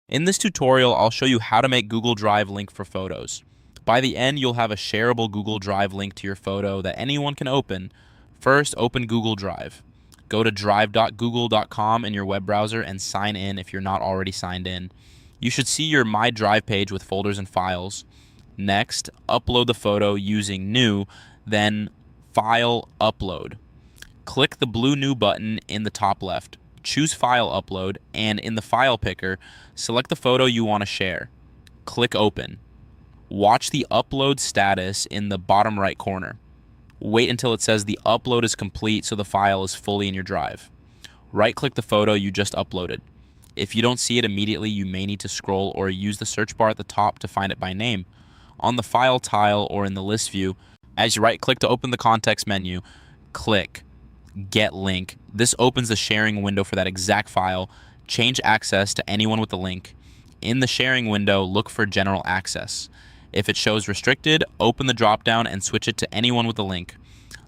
In this tutorial, I'll show you how to make Google Drive link for photos. By the end, you'll have a shareable Google Drive link to your photo that anyone can open. First, open Google Drive. Go to drive.google.com in your web browser and sign in if you're not already signed in. You should see your My Drive page with folders and files. Next, upload the photo using New, then File Upload. Click the blue New button in the top left. Choose File Upload, and in the file picker, select the photo you want to share. Click Open. Watch the upload status in the bottom right corner. Wait until it says the upload is complete so the file is fully in your drive. Right-click the photo you just uploaded. If you don't see it immediately, you may need to scroll or use the search bar at the top to find it by name. On the File tile or in the list view, as you right-click to open the context menu, click Get Link. This opens the sharing window for that exact file. Change access to anyone with the link. In the sharing window, look for General Access. If it shows restricted, open the dropdown and switch it to anyone with the link.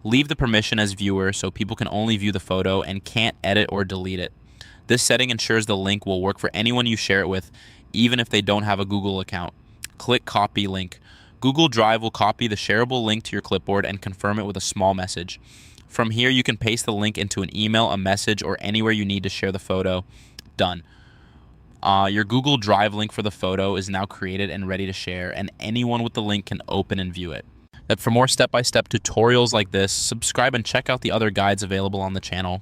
Leave the permission as viewer so people can only view the photo and can't edit or delete it. This setting ensures the link will work for anyone you share it with, even if they don't have a Google account. Click Copy Link. Google Drive will copy the shareable link to your clipboard and confirm it with a small message. From here, you can paste the link into an email, a message, or anywhere you need to share the photo. Done. Your Google Drive link for the photo is now created and ready to share, and anyone with the link can open and view it. For more step-by-step tutorials like this, subscribe and check out the other guides available on the channel.